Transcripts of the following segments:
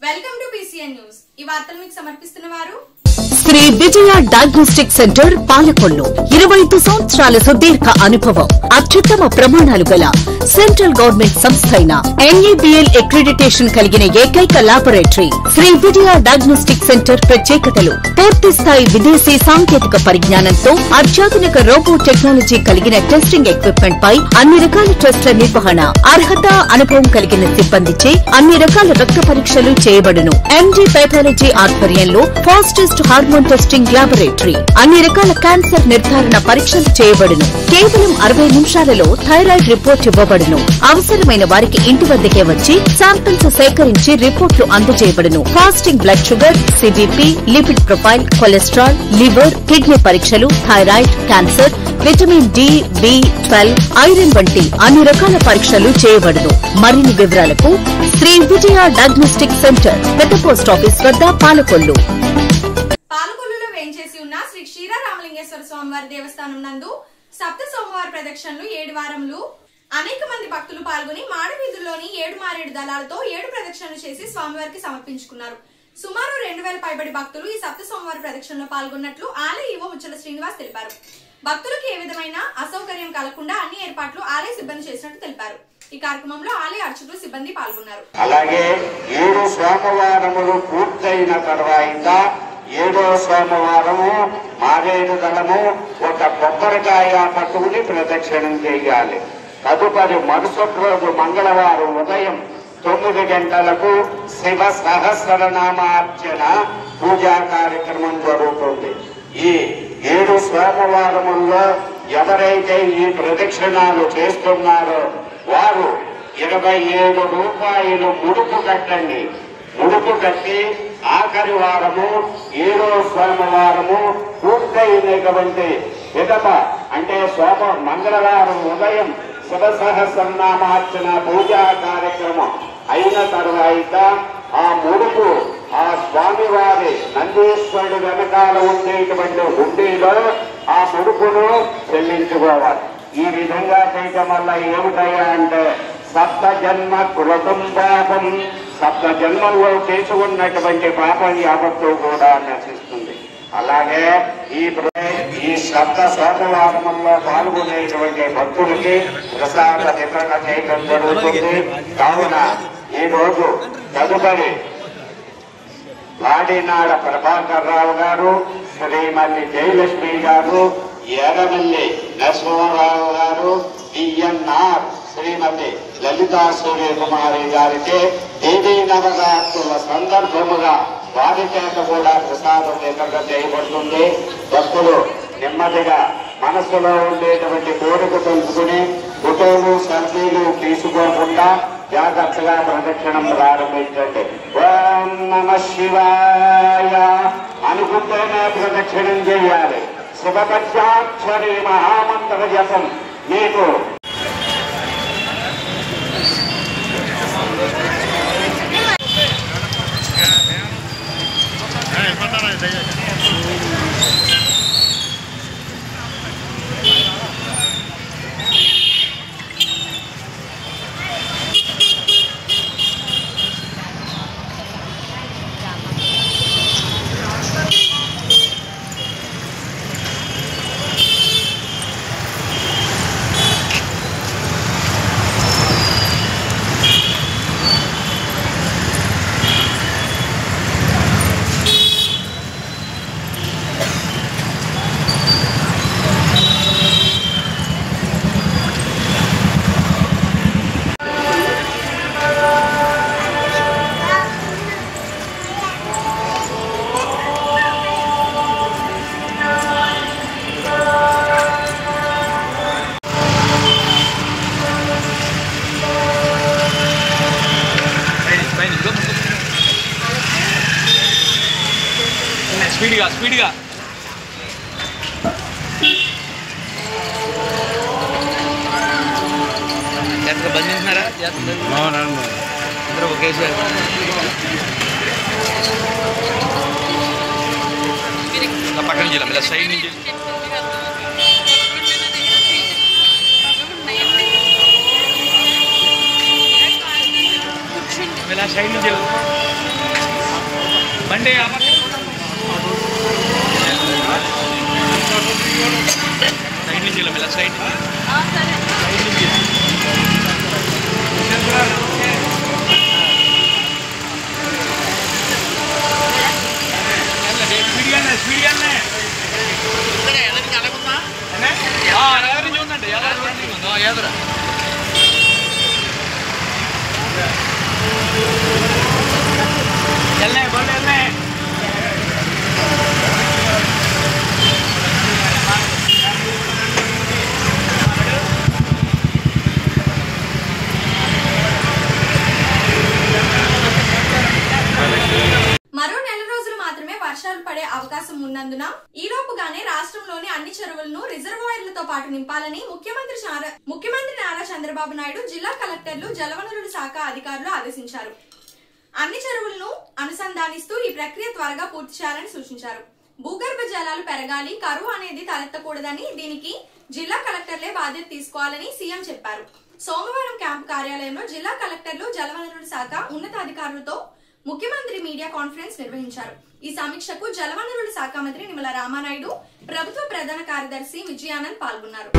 Welcome to PCN news. ఈ వార్తలు మీకు సమర్పిస్తున్నవారు శ్రీ విజయ డయాగ్నోస్టిక్ సెంటర్ పాలకొల్లు. 25 సంవత్సరాల సుదీర్ఘ అనుభవం, అత్యుత్తమ ప్రమాణాలు గల సెంట్రల్ గవర్నమెంట్ సంస్థ అయిన NABL అక్రిడిటేషన్ కలిగిన ఏకైక laboratory Shri Vijaya diagnostic centre. ప్రత్యేకతలు: పూర్తి స్థాయి విదేశీ సాంకేతిక పరిజ్ఞానంతో అత్యాధునిక రోబో టెక్నాలజీ కలిగిన టెస్టింగ్ ఎక్విప్మెంట్ పై అన్ని రకాల టెస్టుల నిర్వహణ, అర్హత, అనుభవం కలిగిన సిబ్బందిచే అన్ని రకాల రక్త పరీక్షలు చేయబడును. MD పైథాలజీ ఆధ్వర్యంలో ఫాస్టెస్ట్ హార్మోన్ టెస్టింగ్ లాబొరేటరీ, అన్ని రకాల క్యాన్సర్ నిర్ధారణ పరీక్షలు చేయబడును. కేవలం 60 నిమిషాలలో థైరాయిడ్ రిపోర్ట్ ఇవ్వబడును. అవసరమైన వారికి ఇంటి వద్దకే వచ్చి శాంపిల్స్ సేకరించి రిపోర్టులు అందజేయబడును. Fasting blood sugar, CBP, lipid profile, cholesterol, liver, kidney పరీక్షలు, thyroid, cancer, vitamin D, B12, iron వంటి అన్ని రకాల పరీక్షలు చేయబడును. మరిన్ని వివరాలకు శ్రీ విజయ డయాగ్నోస్టిక్ సెంటర్, పెద్ద పోస్ట్ ఆఫీస్ వద్ద, పాలకొల్లు. పాలకొల్లులో వేంచేసి ఉన్న శ్రీ క్షీరారామలింగేశ్వర స్వామివారి దేవస్థానం నందు సప్త సోమవార ప్రదక్షిణలు 7 వారములు అనేక మంది భక్తులు పాల్గొని మాడవీధుల్లోని 7 మారేడు దళాలతో 7 ప్రదక్షిణలు చేసి స్వామివారికి సమర్పించుకున్నారు. సుమారు 2000 పైబడి భక్తులు ఈ సప్త సోమవార ప్రదక్షిణలో పాల్గొన్నట్లు ఆలయ ఈవో ముచ్చల శ్రీనివాస్ తెలిపారు. భక్తులకు ఏ విధమైన అసౌకర్యం కలగకుండా అన్ని ఏర్పాట్లు ఆలయ సిబ్బంది చేసినట్టు తెలిపారు. ఈ కార్యక్రమంలో ఆలయ అర్చకులు, సిబ్బంది పాల్గొన్నారు. అలాగే 7 సోమవారములు పూర్తయిన తర్వాత 7వ సోమవారము మారేడు దళము ఒక కొబ్బరికాయ పట్టుకుని ప్రదక్షిణం చేయాలి. తదుపరి మరుసటి రోజు మంగళవారం ఉదయం 9 గంటలకు శివ సహస్రనామార్చన పూజా కార్యక్రమం జరుగుతుంది. ఈ 7 సోమవారముల్లో ఎవరైతే ఈ ప్రదక్షిణాలు చేస్తున్నారో వారు 27 రూపాయలు ముడుపు కట్టండి. ముడుపు కట్టి ఆఖరి వారము 7వ సోమవారము పూర్తయినటువంటి విధమ అంటే మంగళవారం ఉదయం శివ సహస్రనామార్చన పూజా కార్యక్రమం అయిన తర్వాత ఆ ముడుపు ఆ స్వామివారి నందీశ్వరుడు వెనకాల ఉండేటువంటి హుండీలో ఆ ముడుపును చెల్లించుకోవాలి. ఈ విధంగా చేయటం వల్ల ఏమిటయ్యా అంటే సప్త జన్మ కృతం పాపం, సప్త జన్మల్లో చేసుకున్నటువంటి పాపం యావత్తు కూడా నశిస్తుంది. అలాగే ఈ సప్త సోమవారముల్లో పాల్గొనేటువంటి భక్తులకి ప్రసాద వితరణ చేయడం జరుగుతుంది. కావున ఈ రోజు తదుపరి వాడినాడ ప్రభాకర్ రావు గారు, శ్రీమతి జయలక్ష్మి గారు, ఎర్రమల్లి నరసింహారావు గారు, DNR శ్రీమతి లలితా సూర్యకుమారి గారికి దేవీ నవరాత్రుల సందర్భముగా వారి చేత కూడా ప్రసాదం వితరణ చేయబడుతుంది. భక్తులు నెమ్మదిగా మనసులో ఉండేటువంటి కోరిక తెలుసుకుని ఫోటోలు, సెల్ఫీలు తీసుకోకుండా జాగ్రత్తగా ప్రదక్షిణం ప్రారంభించండి. ఓం నమః శివాయ అనుకుంటేనే ప్రదక్షిణం చేయాలి. శివపంచాక్షరి మహామంత్ర జపం మీకు స్పీడ్గా జాతర బంద్ చేస్తున్నారా? అందరూ ఒకేసారి పక్కన నుంచి ఇలా సైడ్ నుంచి ఇలా సైడ్ నుంచి బండి సైడ్ నుంచి వెళ్ళాం ఇలా సైడ్ నుంచి ఎదురా మరో నెల రోజులు మాత్రమే వర్షాలు పడే అవకాశం ఉన్నందున ఈలోపుగానే రాష్ట్రంలోని అన్ని చెరువులను రిజర్వాయర్లతో పాటు నింపాలని ముఖ్యమంత్రి నారా చంద్రబాబు నాయుడు జిల్లా కలెక్టర్లు జలవనరుల శాఖ అధికారులు ఆదేశించారు. అన్ని చెరువులను అనుసంధానిస్తూ ఈ ప్రక్రియ త్వరగా పూర్తి చేయాలని సూచించారు. భూగర్భ జలాలు పెరగాలి, కరువు అనేది తలెత్తకూడదని, దీనికి జిల్లా కలెక్టర్లే బాధ్యత తీసుకోవాలని సీఎం చెప్పారు. సోమవారం క్యాంపు కార్యాలయంలో జిల్లా కలెక్టర్లు జలవనరుల శాఖ ఉన్నతాధికారులతో ముఖ్యమంత్రి మీడియా కాన్ఫరెన్స్ నిర్వహించారు. ఈ సమీక్షకు జలవనరుల శాఖ మంత్రి నిమ్మల రామానాయుడు, ప్రభుత్వ ప్రధాన కార్యదర్శి విజయానంద్ పాల్గొన్నారు.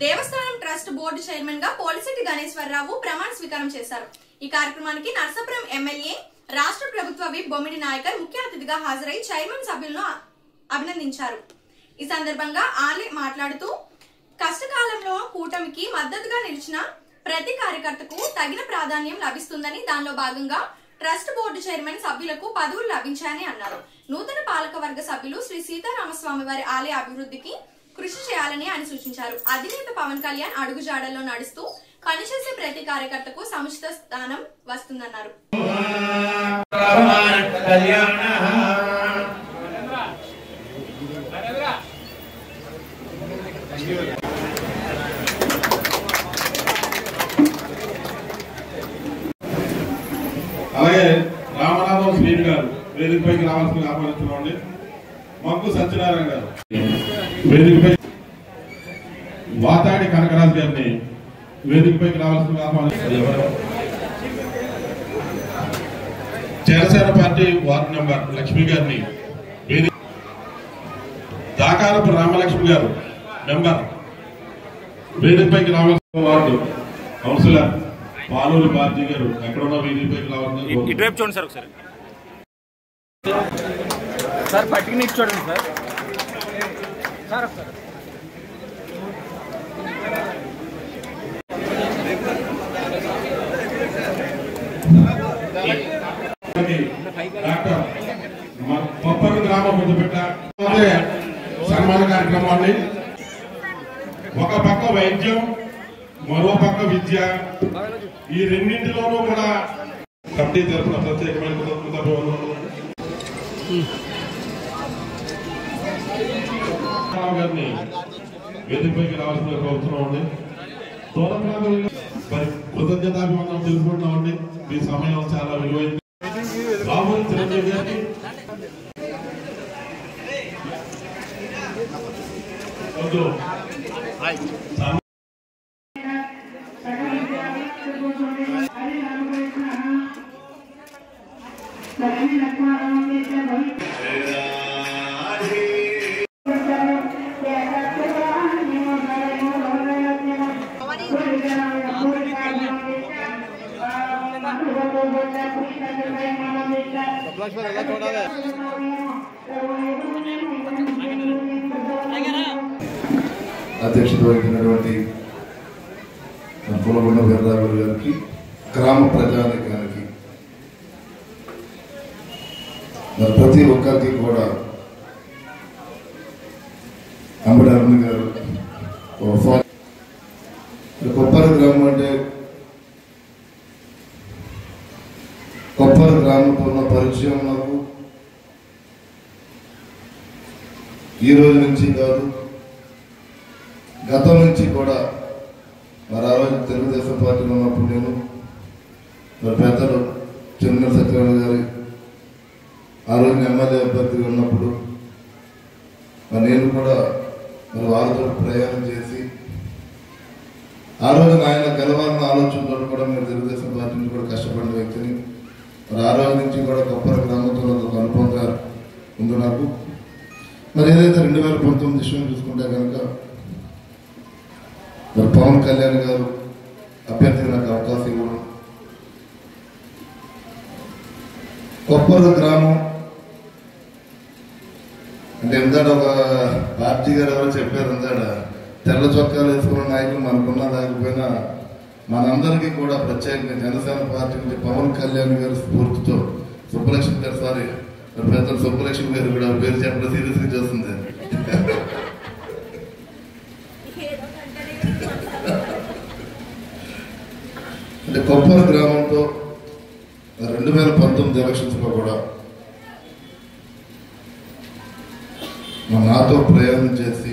దేవస్థానం ట్రస్ట్ బోర్డు చైర్మన్ గా పోలిశెట్టి గణేశ్వరరావు ప్రమాణ స్వీకారం చేశారు. ఈ కార్యక్రమానికి నర్సాపురం ఎమ్మెల్యే, రాష్ట్ర ప్రభుత్వ విప్ బొమ్మిడి నాయకర్ ముఖ్య అతిథిగా హాజరై చైర్మన్ సభ్యులను అభినందించారు. ఈ సందర్భంగా ఆలే మాట్లాడుతూ కష్టకాలంలో కూటమికి మద్దతుగా నిలిచిన ప్రతి కార్యకర్తకు తగిన ప్రాధాన్యం లభిస్తుందని, దానిలో భాగంగా ట్రస్ట్ బోర్డు చైర్మన్ సభ్యులకు పదవులు లభించాయని అన్నారు. నూతన పాలకవర్గ సభ్యులు శ్రీ సీతారామస్వామి వారి ఆలయ అభివృద్ధికి కృషి చేయాలని ఆయన సూచించారు. అధినేత పవన్ కళ్యాణ్ అడుగుజాడల్లో నడుస్తూ పనిచేసే ప్రతి కార్యకర్తకు సముచిత స్థానం వస్తుందన్నారు. అలాగే రామనాథం శ్రీని గారు వేదికపైకి రావాల్సిన ఆహ్వానిస్తున్నామండి. మగ్గు సత్యనారాయణ గారు వేదికపై, వాతాడి కనకరాజు గారిని వేదికపైకి రావాల్సిన ఆహ్వానిస్తున్నారు. Janasena party ward number Lakshmi గారిని వేదిక, దాకారపు రామలక్ష్మి గారు మెంబర్ వేదికపైకి రావాల్సిన వార్డు కౌన్సిలర్ పాలూరు పార్టీ గారు ఎక్కడున్న వేదికపైకి రావాల్సిన. ఇటువైపు చూడండి సార్, ఒకసారి సార్ పట్టికి చూడండి సార్. సార్ ఒకసారి డాక్టర్ కొప్పరు గ్రామ ముద్దుపెట్ట సన్మాన కార్యక్రమాన్ని, ఒక పక్క వైద్యం, మరో పక్క విద్య, ఈ రెండింటిలోనూ కూడా కమిటీ తరఫున ప్రత్యేకమైన గారిని వేదికపైకి రావాల్సిన కోరుతున్నామండి. దూర ప్రాంతంలో మరి కృతజ్ఞతాభివందనం తెలుసుకుంటామండి. మీ సమయం చాలా విలువైంది. రాబోయే చిరంజీవి గారికి అధ్యక్షత వహించినటువంటి పులగొండ వీరరాఘవ గారికి, గ్రామ ప్రజానికానికి, ప్రతి ఒక్కరికి కూడా అంబడి అరుణ్ గారు కొప్పర గ్రామం అంటే కొప్పర గ్రామంతో ఉన్న పరిచయం నాకు ఈ రోజు నుంచి కాదు, గతం నుంచి కూడా. మరి ఆ రోజు తెలుగుదేశం పార్టీలో ఉన్నప్పుడు నేను మరి పెద్దలు చెన్నూరు సత్యనారాయణ గారి ఆ రోజున ఎమ్మెల్యే అభ్యర్థిగా ఉన్నప్పుడు మరి నేను కూడా మరి వారితో ప్రయాణం చేసి ఆ రోజున ఆయన గెలవాలన్న ఆలోచనతో కూడా మీరు తెలుగుదేశం పార్టీ నుంచి కూడా కష్టపడిన వ్యక్తిని. మరి ఆ రోజు నుంచి కూడా కొప్పర గ్రామంతో ఒక అనుభవంగా ఉంది నాకు. మరి ఏదైతే 2019 విషయం చూసుకుంటే కనుక మరి పవన్ కళ్యాణ్ గారు అభ్యర్థిగా నాకు అవకాశం ఇవ్వడం, కొప్పర గ్రామం అంటే ఇందాడ ఒక పార్టీ గారు ఎవరో చెప్పారు, ఇందాడ తెల్ల చొక్కాలు వేసుకున్న నాయకులు మనకున్నా లేకపోయినా మనందరికీ కూడా ప్రత్యేకంగా జనసేన పార్టీ నుంచి పవన్ కళ్యాణ్ గారి స్ఫూర్తితో సుబ్బలక్ష్మి గారు, సారీ పెద్ద సుబ్బలక్ష్మి గారు కూడా పేరు చెప్పడం సీరియస్గా చేస్తుంది. అంటే కొప్పర గ్రామంతో 2019 ఎలక్షన్స్ లో కూడా నాతో ప్రయాణం చేసి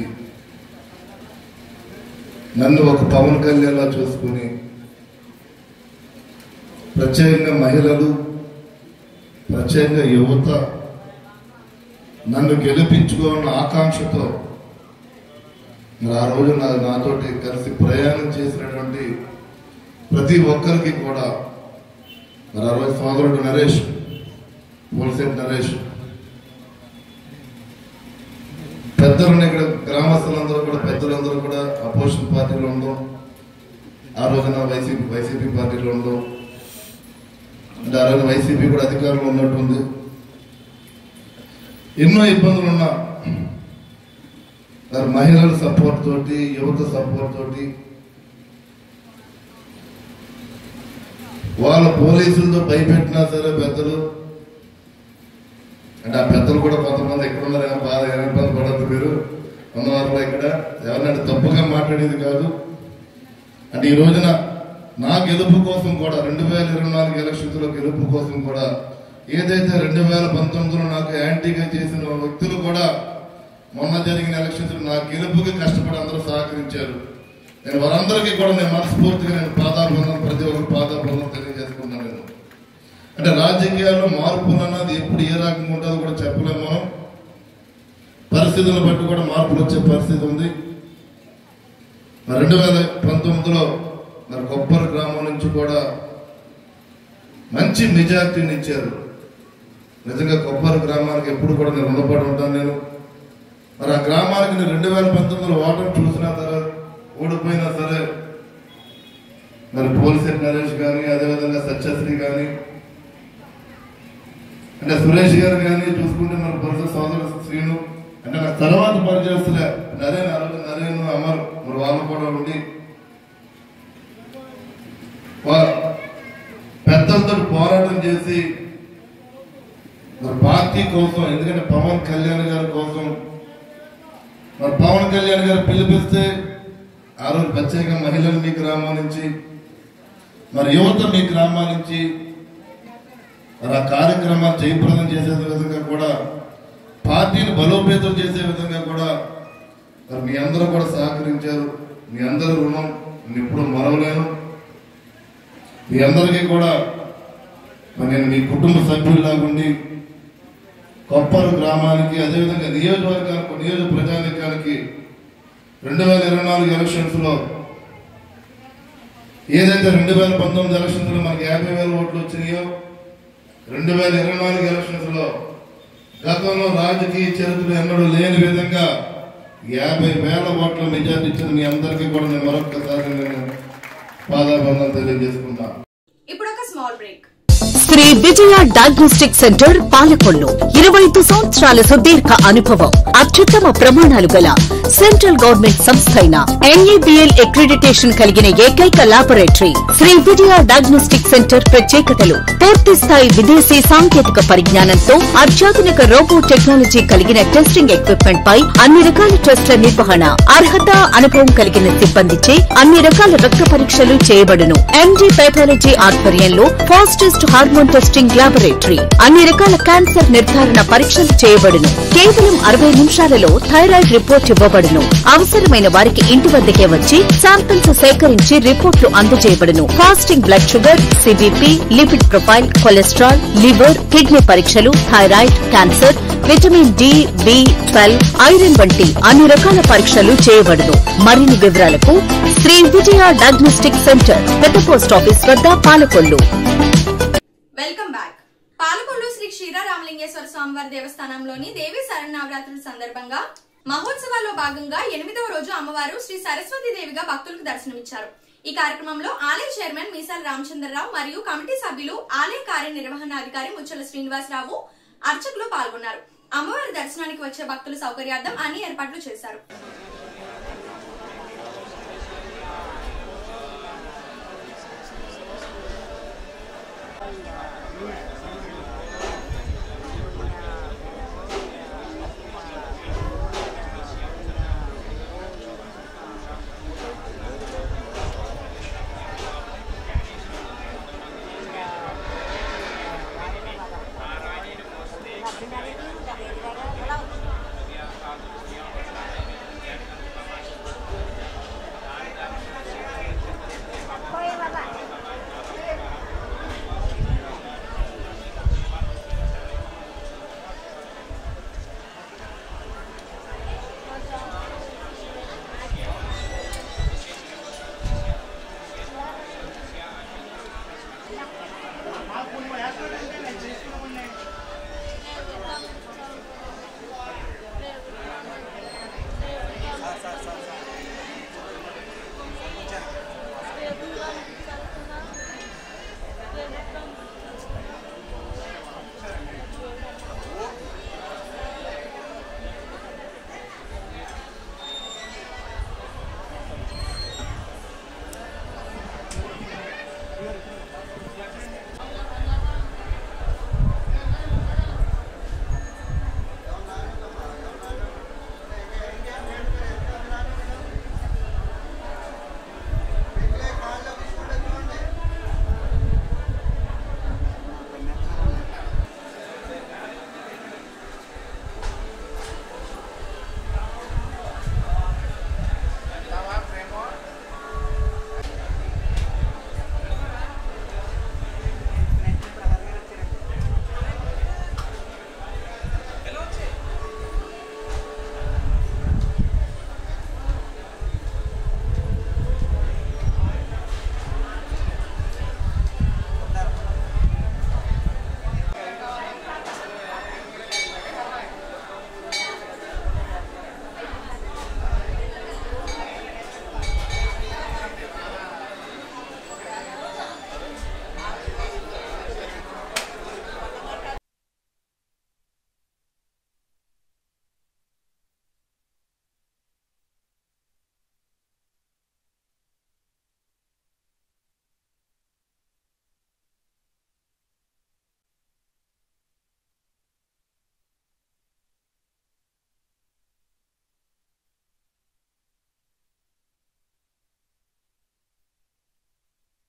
నన్ను ఒక పవన్ కళ్యాణ్ లా చూసుకుని ప్రత్యేకంగా మహిళలు, ప్రత్యేకంగా యువత నన్ను గెలిపించుకోవాలన్న ఆకాంక్షతో మరి ఆ రోజు నాతోటి కలిసి ప్రయాణం చేసినటువంటి ప్రతి ఒక్కరికి కూడా మరి ఆ రోజు సోదరుడు నరేష్, పోలిసేపు నరేష్, పెద్దలు ఇక్కడ గ్రామస్తులందరూ కూడా పెద్దలందరూ కూడా అపోజిషన్ పార్టీలో ఉందాం, ఆ రోజున వైసీపీ పార్టీలో ఉందాం. అంటే ఆ రోజు వైసీపీ కూడా అధికారంలో ఉన్నట్టుంది. ఎన్నో ఇబ్బందులు ఉన్నా మరి మహిళల సపోర్ట్ తోటి, యువత సపోర్ట్ తోటి, వాళ్ళ పోలీసులతో భయపెట్టినా సరే పెద్దలు, అంటే ఆ పెద్దలు కూడా కొంతమంది ఎక్కడున్నారు బాధ ఇబ్బంది పడద్దు మీరు ఉన్నవారు ఇక్కడ ఎవరినంటే తప్పుగా మాట్లాడేది కాదు. అంటే ఈ రోజున నా గెలుపు కోసం కూడా 2024 ఎలక్షన్స్ లో గెలుపు కోసం కూడా ఏదైతే 2019లో నాకు యాంటీగా చేసిన వ్యక్తులు కూడా మొన్న జరిగిన ఎలక్షన్స్ నా గెలుపుకి కష్టపడి అందరూ సహకరించారు. నేను వారందరికీ కూడా నేను మనస్ఫూర్తిగా నేను పాదాభివందనం, ప్రతి ఒక్కరు పాదాభివందనం తెలియజేసుకున్నాను. నేను అంటే రాజకీయాల్లో మార్పులు అన్నది ఎప్పుడు ఏ రకంగా ఉంటుందో కూడా చెప్పలేము మనం. పరిస్థితులను బట్టి కూడా మార్పులు వచ్చే పరిస్థితి ఉంది. 2019లో మరి కొప్పర గ్రామం నుంచి కూడా మంచి మెజార్టీని ఇచ్చారు. నిజంగా కొప్పర గ్రామానికి ఎప్పుడు కూడా నేను రుణపడి ఉంటాను. నేను మరి ఆ గ్రామానికి నేను 2019లో ఓటమి చూసినా సరే, ఓడిపోయినా సరే, మరి పోలిసేటి నరేష్ కానీ, అదేవిధంగా సత్యశ్రీ కానీ, అంటే సురేష్ గారు కానీ చూసుకుంటే మరి పరిసర సోదరు శ్రీను, అంటే నాకు తర్వాత పరిచయస్తులే నరేన్, ఆ రోజు నరేన్, అమర్, మరి వాళ్ళు కూడా ఉండి పెద్దలతో పోరాటం చేసి మరి పార్టీ కోసం, ఎందుకంటే పవన్ కళ్యాణ్ గారి కోసం, మరి పవన్ కళ్యాణ్ గారు పిలిపిస్తే ఆ రోజు ప్రత్యేకంగా మహిళలు మీ గ్రామం నుంచి, మరి యువత మీ గ్రామాల నుంచి మరి ఆ కార్యక్రమాలు జయప్రదం చేసే విధంగా కూడా, పార్టీని బలోపేతం చేసే విధంగా కూడా మరి మీ అందరూ కూడా సహకరించారు. మీ అందరూ రుణం ఎప్పుడు మరవలేను. మీ అందరికీ కూడా నేను మీ కుటుంబ సభ్యుల్లాగా ఉండి కొప్పరు గ్రామానికి అదేవిధంగా నియోజక ప్రజానికానికి 2024 ఎలక్షన్స్ లో ఏదైతే 2019 ఎలక్షన్స్ లో మనకి 50,000 ఓట్లు వచ్చినాయో 2024 ఎలక్షన్స్ లో గతంలో రాజకీయ చరిత్ర ఎన్నడూ లేని విధంగా 50,000 ఓట్ల మెజార్టీ ఇచ్చిన మీ అందరికీ కూడా నేను మరొకసారి నేను పాదాభివందనాలు తెలియజేసుకుంటాను. ఇప్పుడు ఒక small break. Shri Vijaya diagnostic centre Palakollu 25 సంవత్సరాల సుదీర్ఘ అనుభవం, అత్యుత్తమ ప్రమాణాలు గల సెంట్రల్ గవర్నమెంట్ సంస్థ అయిన NABL అక్రిడిటేషన్ కలిగిన ఏకైక laboratory Shri Vijaya diagnostic centre. ప్రత్యేకతలు: పూర్తి స్థాయి విదేశీ సాంకేతిక పరిజ్ఞానంతో అత్యాధునిక రోబో టెక్నాలజీ కలిగిన టెస్టింగ్ ఎక్విప్మెంట్ పై అన్ని రకాల టెస్టుల నిర్వహణ, అర్హత, అనుభవం కలిగిన సిబ్బందిచే అన్ని రకాల రక్త పరీక్షలు చేయబడును. MD పైథాలజీ ఆధ్వర్యంలో ఫాస్టెస్ట్ హార్మోన్ టెస్టింగ్ ల్యాబొరేటరీ, అన్ని రకాల క్యాన్సర్ నిర్ధారణ పరీక్షలు చేయబడును. కేవలం 60 నిమిషాలలో థైరాయిడ్ రిపోర్ట్ ఇవ్వబడును. అవసరమైన వారికి ఇంటి వద్దకే వచ్చి శాంపిల్స్ సేకరించి రిపోర్టులు అందజేయబడును. Fasting blood sugar, CBP, lipid profile, cholesterol, liver, kidney పరీక్షలు, thyroid, cancer, vitamin D, B12, iron వంటి అన్ని రకాల పరీక్షలు చేయబడును. మరిన్ని వివరాలకు శ్రీ విజయ డయాగ్నోస్టిక్ సెంటర్, పెద్ద పోస్ట్ ఆఫీస్ వద్ద, పాలకొల్లు. Welcome back. పాలకొల్లు శ్రీ క్షీరారామలింగేశ్వర స్వామివారి దేవస్థానంలోని దేవీ శరన్నవరాత్రుల సందర్భంగా మహోత్సవాల్లో భాగంగా 8వ రోజు అమ్మవారు శ్రీ సరస్వతి దేవిగా భక్తులకు దర్శనమిచ్చారు. ఈ కార్యక్రమంలో ఆలయ చైర్మన్ మీసాల రామచంద్రరావు మరియు కమిటీ సభ్యులు, ఆలయ కార్యనిర్వహణాధికారి ముచ్చల శ్రీనివాసరావు, అర్చకులు పాల్గొన్నారు. అమ్మవారి దర్శనానికి వచ్చే భక్తుల సౌకర్యార్థం అన్ని ఏర్పాట్లు చేశారు.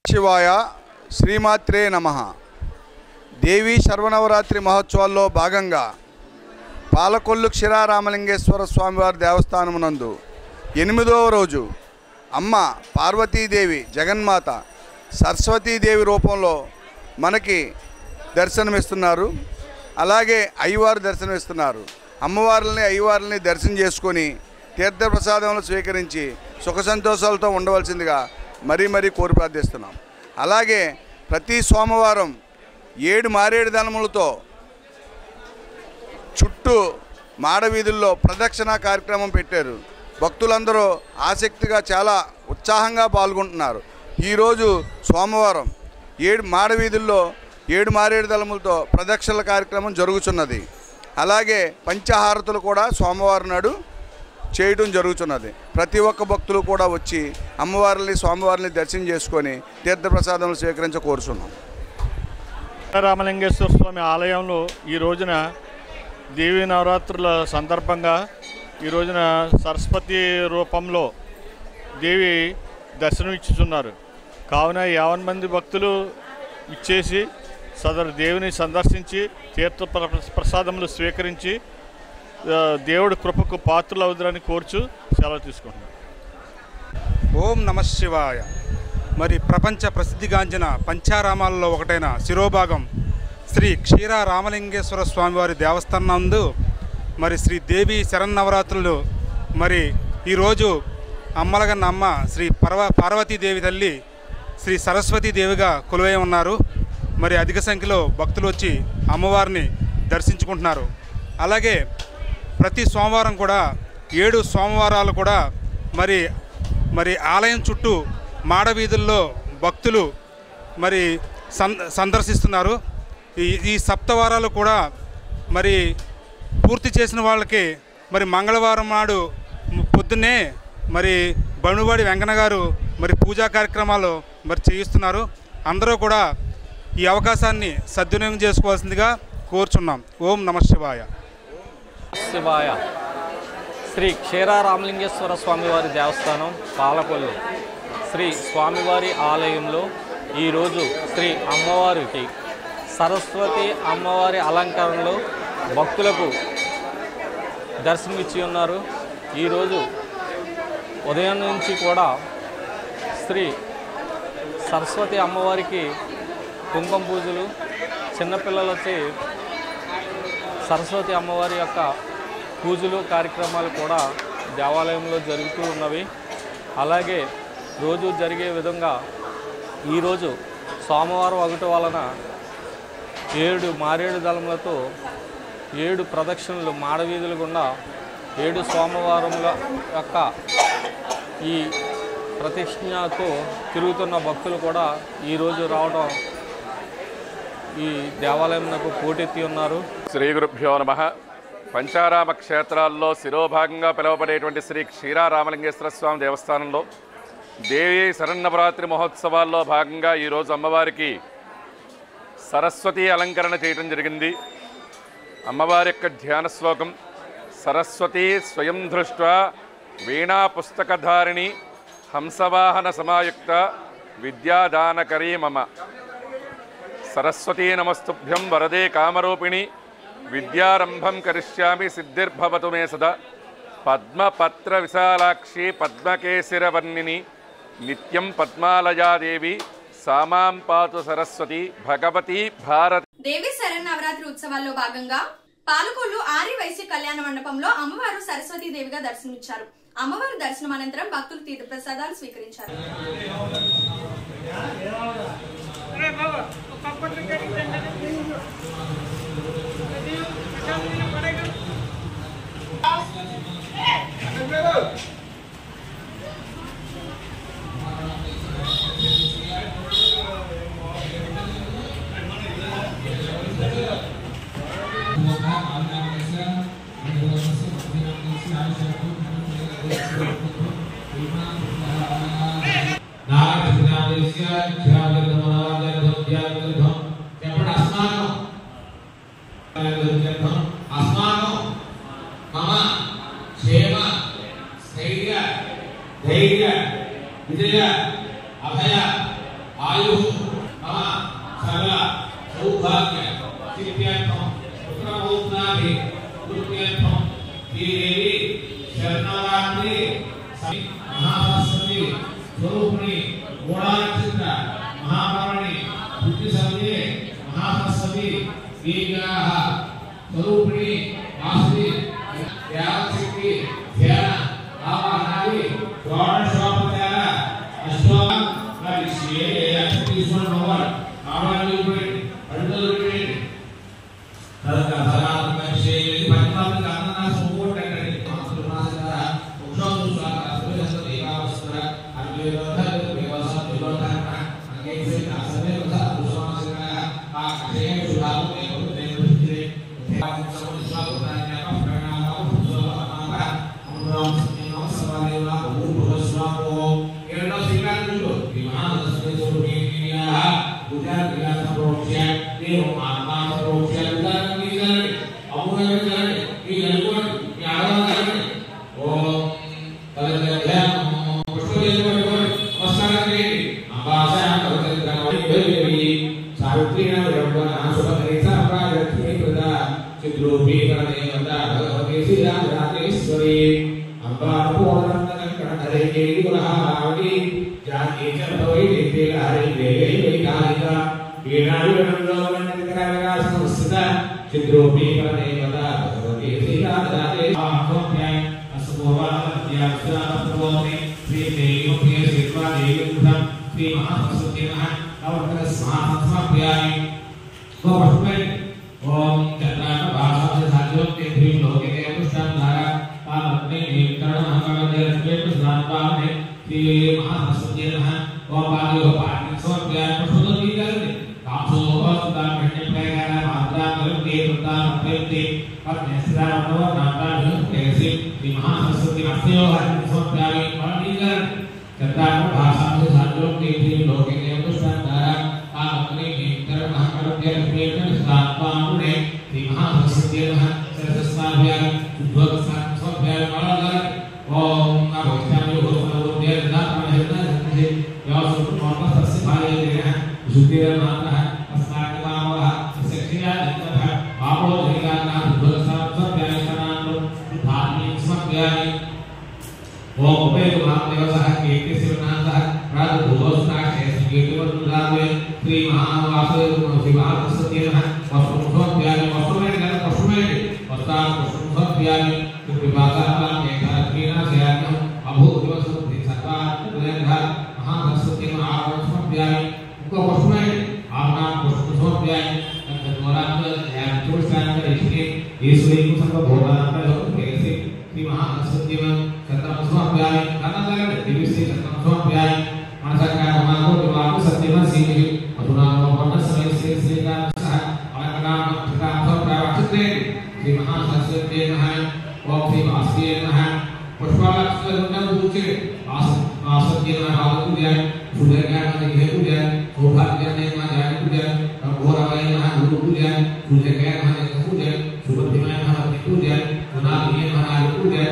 శివాయ శ్రీమాత్రే నమః. దేవీ శర్వనవరాత్రి మహోత్సవాల్లో భాగంగా పాలకొల్లు క్షీరారామలింగేశ్వర స్వామివారి దేవస్థానమునందు 8వ రోజు అమ్మ పార్వతీదేవి జగన్మాత సరస్వతీదేవి రూపంలో మనకి దర్శనమిస్తున్నారు. అలాగే అయ్యవారు దర్శనమిస్తున్నారు. అమ్మవార్లని అయ్యవార్లని దర్శనం చేసుకొని తీర్థప్రసాదములు స్వీకరించి సుఖ సంతోషాలతో ఉండవలసిందిగా మరీ కోరి ప్రార్థిస్తున్నాం. అలాగే ప్రతి సోమవారం 7 మారేడు దళములతో చుట్టూ మాడవీధుల్లో ప్రదక్షిణ కార్యక్రమం పెట్టారు. భక్తులందరూ ఆసక్తిగా చాలా ఉత్సాహంగా పాల్గొంటున్నారు. ఈరోజు సోమవారం 7 మాడవీధుల్లో 7 మారేడు దళములతో ప్రదక్షిణల కార్యక్రమం జరుగుతున్నది. అలాగే పంచహారతులు కూడా సోమవారం నాడు చేయడం జరుగుతున్నది. ప్రతి ఒక్క భక్తులు కూడా వచ్చి అమ్మవారిని స్వామివారిని దర్శనం చేసుకొని తీర్థప్రసాదములు స్వీకరించ కోరుచున్నాం. రామలింగేశ్వర స్వామి ఆలయంలో ఈ రోజున దేవీ నవరాత్రుల సందర్భంగా ఈ రోజున సరస్వతి రూపంలో దేవి దర్శనం ఇచ్చుతున్నారు. కావున 50 మంది భక్తులు ఇచ్చేసి సదరు దేవిని సందర్శించి తీర్థ ప్రసాదములు స్వీకరించి దేవుడి కృపకు పాత్రలు అవుతారని కోర్చు సెలవు తీసుకుంటున్నాను. ఓం నమ శివాయ. మరి ప్రపంచ ప్రసిద్ధిగాంచిన పంచారామాలలో ఒకటైన శిరోభాగం శ్రీ క్షీర రామలింగేశ్వర స్వామివారి దేవస్థానం నందు మరి శ్రీ దేవి శరన్నవరాత్రులు మరి ఈరోజు అమ్మలగన్న అమ్మ శ్రీ పార్వతీదేవి తల్లి శ్రీ సరస్వతీదేవిగా కొలువై ఉన్నారు. మరి అధిక సంఖ్యలో భక్తులు వచ్చి అమ్మవారిని దర్శించుకుంటున్నారు. అలాగే ప్రతి సోమవారం కూడా 7 సోమవారాలు కూడా మరి ఆలయం చుట్టూ మాడవీధుల్లో భక్తులు మరి సందర్శిస్తున్నారు. ఈ సప్తవారాలు కూడా మరి పూర్తి చేసిన వాళ్ళకి మరి మంగళవారం నాడు పొద్దున్నే మరి బణువాడి వెంకన్న గారు మరి పూజా కార్యక్రమాలు మరి చేయిస్తున్నారు. అందరూ కూడా ఈ అవకాశాన్ని సద్వినియోగం చేసుకోవాల్సిందిగా కోరుచున్నాం. ఓం నమ శివాయ. శివాయ. శ్రీ క్షీర రామలింగేశ్వర స్వామివారి దేవస్థానం పాలకొల్లు శ్రీ స్వామివారి ఆలయంలో ఈరోజు శ్రీ అమ్మవారికి సరస్వతి అమ్మవారి అలంకరణలో భక్తులకు దర్శనమిచ్చి ఉన్నారు. ఈరోజు ఉదయం నుంచి కూడా శ్రీ సరస్వతి అమ్మవారికి కుంకుమ పూజలు, చిన్నపిల్లలు వచ్చి సరస్వతి అమ్మవారి యొక్క పూజలు కార్యక్రమాలు కూడా దేవాలయంలో జరుగుతూ ఉన్నవి. అలాగే రోజు జరిగే విధంగా ఈరోజు సోమవారం ఒకటి వలన 7 మారేడు దళములతో 7 ప్రదక్షిణలు మాడవీధుల గుండా 7 సోమవారముల యొక్క ఈ ప్రతిజ్ఞతో తిరుగుతున్న భక్తులు కూడా ఈరోజు రావడం ఈ దేవాలయంకు పోటెత్తి ఉన్నారు. శ్రీ గురుభ్యో నమః. పంచారామ క్షేత్రాల్లో శిరోభాగంగా పిలువబడేటువంటి శ్రీ క్షీర రామలింగేశ్వర స్వామి దేవస్థానంలో దేవీ శరన్నవరాత్రి మహోత్సవాల్లో భాగంగా ఈరోజు అమ్మవారికి సరస్వతి అలంకరణ చేయడం జరిగింది. అమ్మవారి యొక్క ధ్యాన శ్లోకం సరస్వతి స్వయం దృష్ట్వా వీణా పుస్తకధారిణి హంసవాహన సమాయుక్త విద్యాదానకరీ మమ సరస్వతీ నమస్తుభ్యం వరదే కామరూపిణి విద్యారంభం కరిష్యామి సిద్ధిర్భవతు మే సదా పద్మపత్ర విశాలాక్షి పద్మకేశిరవర్ణిని నిత్యం పద్మాలయాదేవి సామాం పాతు సరస్వతి భగవతి భారతి. దేవి శరన్నవరాత్రి ఉత్సవాల్లో భాగంగా పాలకొల్లు ఆర్యవైశ్య కళ్యాణ మండపంలో అమ్మవారు సరస్వతీ దేవిగా దర్శనమిచ్చారు. అమ్మవారి దర్శనం అనంతరం భక్తులు తీర్థప్రసాదాలు స్వీకరించారు. విజయ అభయ ఆయు సకల సౌభాగ్య సిద్ధ్యర్థం పుత్రపౌత్రాది పుత్ర్యర్థం శ్రీదేవి శరణవరాత్రి మహాసరస్వతి స్వరూపిణి గోళాచిత్ర सर्वे महासरस्वती दीर्घाः स्वरूपिणी वासुदेवी यावशक्ति ध्यान आवाहनादि षोडशोपचार अष्टोपचार अष्टीश्वर नोवर आवाहनादि अडुदुरुपे तदका विषये पंचम कामना सपोर्ट करने मासुमासरा उक्षोदुसा असुरसते एकावस्त्र अद्वैतः व्यवस्था विरोधः अंगे से आसने वसा दुष्मासरा आक्षे सुधारो एवं देवृष्टि समस्या उदाहरण का प्रणाम सुभावना अमराम सत्यनाम सवालेवा भूभस्वाको एरनो सिकान दुलो विमान दसवे सुरुमिया गुजार विलास प्रोक्ष्य देव आत्मा प्रोक्ष्य चिद्रोपी परदेवता भगवती सीता दाते आत्मज्ञान असुभवात्या सुरात्मोमे श्री देवोपि शिवा देवुधम श्री महासरस्वती महा नवग्रह समाप्यामि गोपस्मै ओम चन्द्रान भाषा साध्यो ते भीम लोके ते पुष्टं धारा पावने निकरण हंगवदे स्वेत स्नानपाने श्री महासरस्वती महा ओम पादो पाठि समप्यामि पुष्पदि करने कासो वस्तान घटे प्रगाना मात्रा करते प्रदान करते परमेश्वर नव नाता कैसे श्री महासरस्वती अस्यो हरि समप्यामि परदिगर चन्द्रान भाषा साध्यो ते भीम लोके ते पुष्टं धारा पावने निकरण हंगवदे स्वेत स्नानपाने श्री महासरस्वती महा सरस्वत्यामि उद्भवसां समप्यामि परदिगर ओम नमो विष्णु भगवते नारायण हरे यासुत नमस्तस्य भाये देह सुतेर नामः अस्माकं नामः सक्षिया नित्यः आपो जयगाना उद्भवसां समप्यामि सनानो धार्मिक समप्यामि ओम उपेय महादेवः कीर्ति शिवनाथः प्रादुर्भवस्ताक्षे कीर्तिवन्दावे श्री महावासुदेव श्री महासरस्वती नमः वसुमप्यामि वसुमेन वस्तां वसुमप्यामि कृपासां एकत्रेण सेयानं अभूतवसुद्धि सर्वात्मनेन्द्र महासरस्वती महावसुमप्यामि को वसुमेन आपना वसुमप्यामि तद्वरात् ध्यान चुष्टान इसके ईश्वरी को सब भोगान पर कैसे श्री महासरस्वती में सतमस्मप्यामि अनंतर दिवसे सतमस्मप्यामि मनसका हमारो दिवाको सत्यम सीहि अधुना भवन समय से का सह अलंकार पिता प्राप्तते श्री महासरस्वती नमः ओम श्री वासुदेव नमः पुष्पालक्ष्मण पूजे आसत्य नमः पूजे सूर्य ज्ञान देह पूजे सौभाग्य नमः ज्ञान पूजे घोराय नमः गुरु पूजे सूर्य ज्ञान नमः पूजे सुबुद्धिमय नमः पूजे गुणाधीय नमः पूजे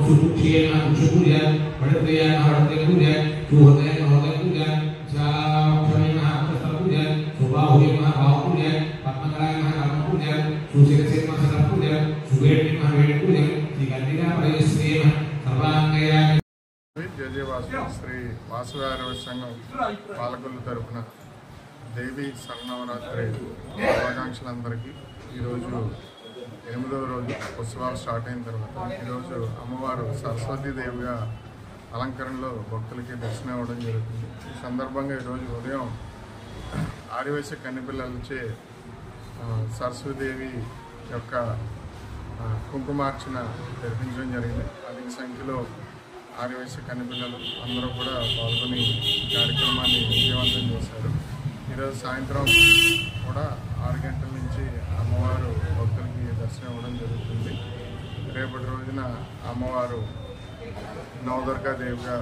सुखिय नमः पूजे बड़प्रिय नमः पूजे सुहृदय नमः पूजे क्षमी नमः पूजे सुबाहुय नमः पूजे पद्मकराय नमः पूजे सुशिरसे नमः पूजे सुवेद नमः पूजे జయజయవాసు శ్రీ వాసవారవ సంఘం పాలకొల్లు తరపున దేవి శరణవరాత్రి శుభాకాంక్షలందరికీ ఈరోజు 8వ రోజు ఉత్సవాలు స్టార్ట్ అయిన తర్వాత ఈరోజు అమ్మవారు సరస్వతీదేవిగా అలంకరణలో భక్తులకి దర్శనం ఇవ్వడం జరుగుతుంది. ఈ సందర్భంగా ఈరోజు ఉదయం ఆదివాసీ కన్నిపిల్లలచే సరస్వతీదేవి యొక్క కుంకుమార్చన జరిపించడం జరిగింది. అధిక సంఖ్యలో ఆదివాసీ కన్నిపిల్లలు అందరూ కూడా పాల్గొని ఈ కార్యక్రమాన్ని విజయవంతం చేశారు. ఈరోజు సాయంత్రం కూడా 6 గంటల నుంచి అమ్మవారు భక్తులకి దర్శనం ఇవ్వడం జరుగుతుంది. రేపటి రోజున అమ్మవారు నవదుర్గాదేవిగా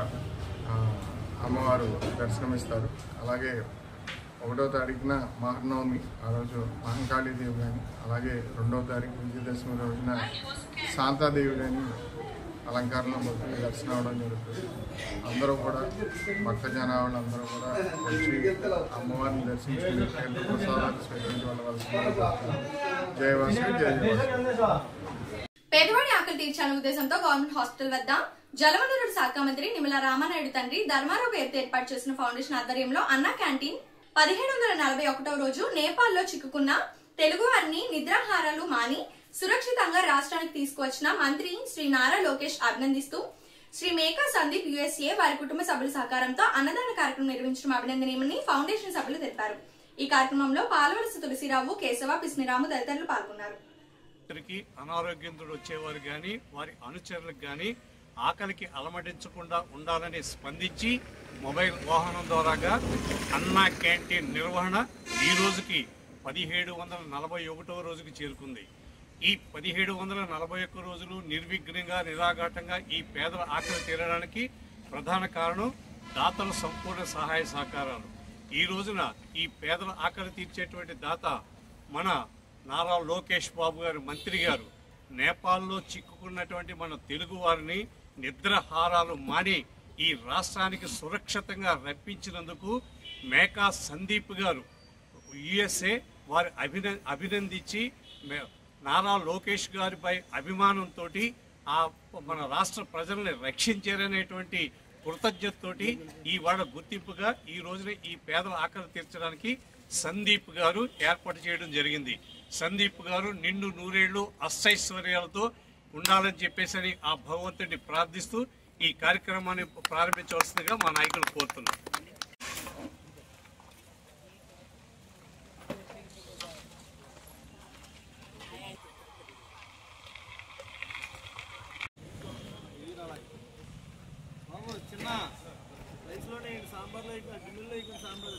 అమ్మవారు దర్శనమిస్తారు. అలాగే 1వ తారీఖున మహర్నవమి ఆ రోజు మహంకాళీదేవి కానీ, అలాగే 2వ తారీఖు విజయదశమి రోజున శాంతాదేవి కానీ అలంకారంలో భక్తులు దర్శనం అవ్వడం జరుగుతుంది. అందరూ కూడా భక్త జనాభాలందరూ కూడా వచ్చి అమ్మవారిని దర్శించుకుని కేంద్ర ప్రసాదాలు స్వీకరించవలసిందిగా జయవాసి పేదవాడి ఆకలి తీర్చాలనే ఉద్దేశంతో గవర్నమెంట్ హాస్పిటల్ వద్ద జలవనరుల శాఖ మంత్రి నిమ్మల రామానాయుడు తండ్రి ధర్మారావు పేరుతో ఏర్పాటు చేసిన ఫౌండేషన్ ఆధ్వర్యంలో అన్న క్యాంటీన్ 1741వ రోజు నేపాల్లో చిక్కుకున్న తెలుగు వారిని నిద్రాహారాలు మాని సురక్షితంగా రాష్ట్రానికి తీసుకువచ్చిన మంత్రి శ్రీ నారా లోకేష్ అభినందిస్తూ శ్రీ మేకా సందీప్ యుఎస్ఏ వారి కుటుంబ సభ్యుల సహకారంతో అన్నదాన కార్యక్రమం నిర్వహించడం అభినందనీయమని ఫౌండేషన్ సభ్యులు తెలిపారు. ఈ కార్యక్రమంలో పాలవలస తులసిరావు, కేశవ, పిస్నిరాము తదితరులు పాల్గొన్నారు. అనారోగ్యంతో వచ్చేవారు గాని వారి అనుచరులకు గాని ఆకలికి అలమటించకుండా ఉండాలని స్పందించి మొబైల్ వాహనం ద్వారాగా అన్నా క్యాంటీన్ నిర్వహణ ఈ రోజుకి 1741వ రోజుకి చేరుకుంది. ఈ 1741 రోజులు నిర్విఘ్నంగా నిరాఘాటంగా ఈ పేదల ఆకలి తీరడానికి ప్రధాన కారణం దాతల సంపూర్ణ సహాయ సహకారాలు. ఈ రోజున ఈ పేదల ఆకలి తీర్చేటువంటి దాత మన నారా లోకేష్ బాబు గారు మంత్రి గారు నేపాల్లో చిక్కుకున్నటువంటి మన తెలుగు వారిని నిద్రాహారాలు మాని ఈ రాష్ట్రానికి సురక్షితంగా రప్పించినందుకు మేకా సందీప్ గారు యుఎస్ఏ వారి అభినందించి నారా లోకేష్ గారిపై అభిమానంతో మన రాష్ట్ర ప్రజల్ని రక్షించారనేటువంటి కృతజ్ఞతతోటి ఈ వాళ్ళ గుర్తింపుగా ఈ రోజున ఈ పేదల ఆకలి తీర్చడానికి సందీప్ గారు ఏర్పాటు చేయడం జరిగింది. సందీప్ గారు నిండు నూరేళ్లు అష్టైశ్వర్యాలతో ఉండాలని చెప్పేసి ఆ భగవంతుడిని ప్రార్థిస్తూ ఈ కార్యక్రమాన్ని ప్రారంభించవలసిందిగా మా నాయకులు కోరుతున్నారు. చిన్న రైస్లోనే సాంబార్లో గిన్నెలో సాంబార్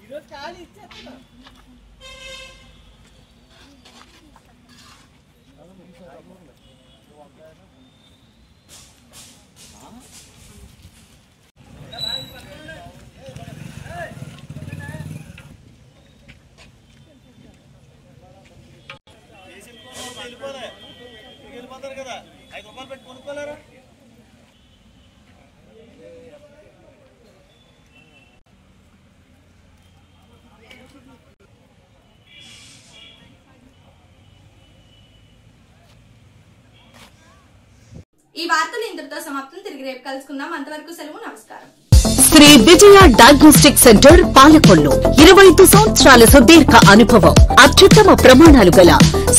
ఈరోజు ఖాళీ ఇచ్చేస్తున్నా వెళ్ళిపోతారు కదా 5 రూపాయలు పెట్టి కొనుక్కోలేరా? ఈ వార్తలు ఇంతటితో సమాప్తం. తిరిగి రేపు కలుసుకుందాం. అంతవరకు సెలవు. నమస్కారం. శ్రీ విజయ డయాగ్నోస్టిక్ సెంటర్ పాలకొల్లు 25 సంవత్సరాల సుదీర్ఘ అనుభవం, అత్యుత్తమ ప్రమాణాలు గల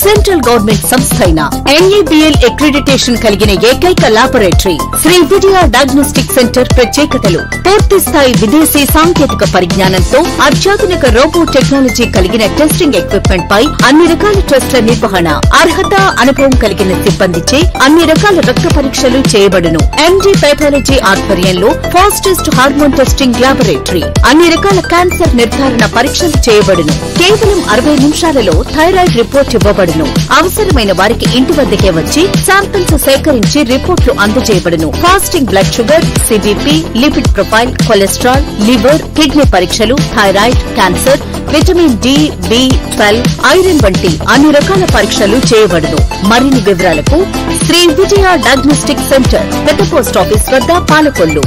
సెంట్రల్ గవర్నమెంట్ సంస్థ అయిన ఎన్ఏబిఎల్ అక్రిడిటేషన్ కలిగిన ఏకైక laboratory Shri Vijaya diagnostic centre ప్రత్యేకతలు పూర్తి స్థాయి విదేశీ సాంకేతిక పరిజ్ఞానంతో అత్యాధునిక రోబో టెక్నాలజీ కలిగిన టెస్టింగ్ ఎక్విప్మెంట్ పై అన్ని రకాల టెస్టుల నిర్వహణ, అర్హత, అనుభవం కలిగిన సిబ్బందిచే అన్ని రకాల రక్త పరీక్షలు చేయబడును. ఎంజీ పైథాలజీ ఆధ్వర్యంలో ఫాస్టెస్ట్ హార్మోన్ టెస్టింగ్ లాబొరేటరీ, అన్ని రకాల క్యాన్సర్ నిర్ధారణ పరీక్షలు చేయబడును. కేవలం 60 నిమిషాలలో థైరాయిడ్ రిపోర్ట్ ఇవ్వబడును. అవసరమైన వారికి ఇంటి వద్దకే వచ్చి శాంపిల్స్ సేకరించి రిపోర్టులు అందజేయబడును. Fasting blood sugar, CBP, lipid profile, cholesterol, liver, kidney పరీక్షలు, థైరాయిడ్, క్యాన్సర్, విటమిన్ డి, బి12, ఐరన్ వంటి అన్ని రకాల పరీక్షలు చేయబడును. మరిన్ని వివరాలకు శ్రీ విజయ డయాగ్నోస్టిక్ సెంటర్, పెద్ద పోస్ట్ ఆఫీస్ వద్ద, పాలకొల్లు.